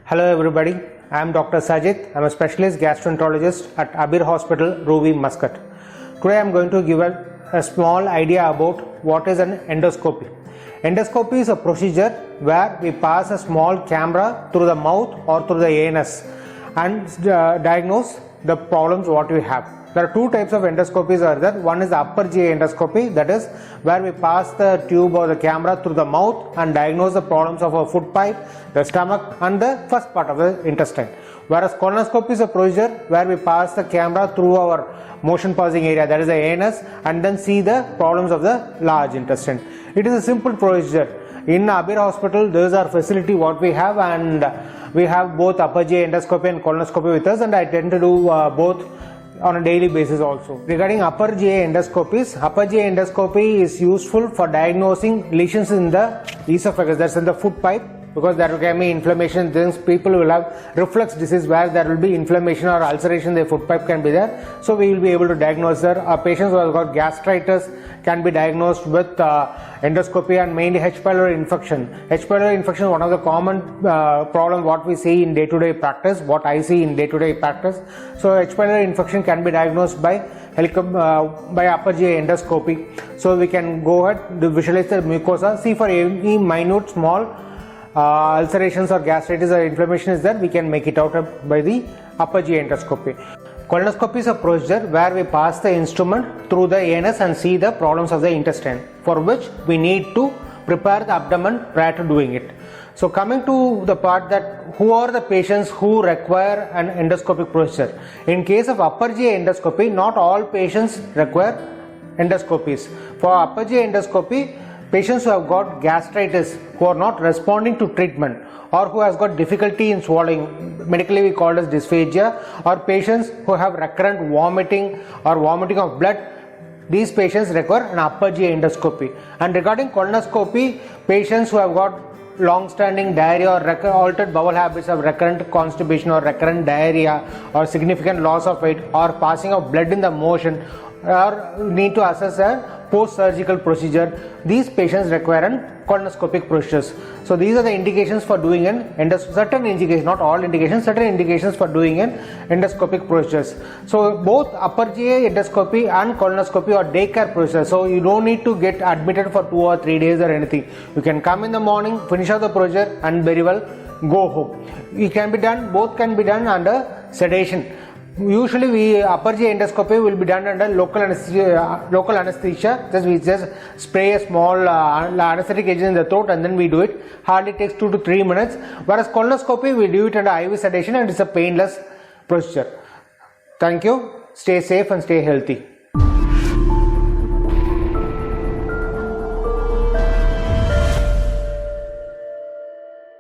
Hello everybody, I am Dr. Sajeeth. I am a specialist gastroenterologist at Abeer Hospital Muscat. Today I am going to give a small idea about what is an endoscopy. Endoscopy is a procedure where we pass a small camera through the mouth or through the anus and diagnose the problems what we have. There are two types of endoscopies are there. One is the upper GI endoscopy, that is where we pass the tube or the camera through the mouth and diagnose the problems of our food pipe, the stomach and the first part of the intestine. Whereas colonoscopy is a procedure where we pass the camera through our motion passing area, that is the anus, and then see the problems of the large intestine. It is a simple procedure. In Abeer Hospital, there is our facility what we have, and we have both upper GI endoscopy and colonoscopy with us, and I tend to do both on a daily basis also. Regarding upper GI endoscopies, upper GI endoscopy is useful for diagnosing lesions in the esophagus, that's in the food pipe, because there can be inflammation. Things people will have reflux disease where there will be inflammation or ulceration in the food pipe can be there. So we will be able to diagnose there. Patients who have got gastritis can be diagnosed with endoscopy, and mainly H. pylori infection. H. pylori infection is one of the common problems what we see in day-to-day practice, what I see in day-to-day practice. So H. pylori infection can be diagnosed by upper GI endoscopy. So we can go ahead to visualize the mucosa, see for any minute small ulcerations or gastritis or inflammation is there, we can make it out by the upper GI endoscopy. Colonoscopy is a procedure where we pass the instrument through the anus and see the problems of the intestine, for which we need to prepare the abdomen prior to doing it. So coming to the part that who are the patients who require an endoscopic procedure. In case of upper GI endoscopy, not all patients require endoscopies. For upper GI endoscopy, patients who have got gastritis, who are not responding to treatment, or who has got difficulty in swallowing, medically we call as dysphagia, or patients who have recurrent vomiting or vomiting of blood, these patients require an upper GI endoscopy. And regarding colonoscopy, patients who have got long-standing diarrhea or altered bowel habits of recurrent constipation or recurrent diarrhea or significant loss of weight or passing of blood in the motion, or need to assess a post-surgical procedure, these patients require an colonoscopic procedures. So these are the indications for doing certain indications, not all indications, certain indications for doing an endoscopic procedures. So both upper GI endoscopy and colonoscopy are daycare procedures. So you don't need to get admitted for 2 or 3 days or anything. You can come in the morning, finish out the procedure and very well go home. It can be done, both can be done under sedation. Usually upper GI endoscopy will be done under local anesthesia. We just spray a small anesthetic agent in the throat and then we do it. Hardly takes 2 to 3 minutes. Whereas colonoscopy we do it under IV sedation and it's a painless procedure. Thank you. Stay safe and stay healthy.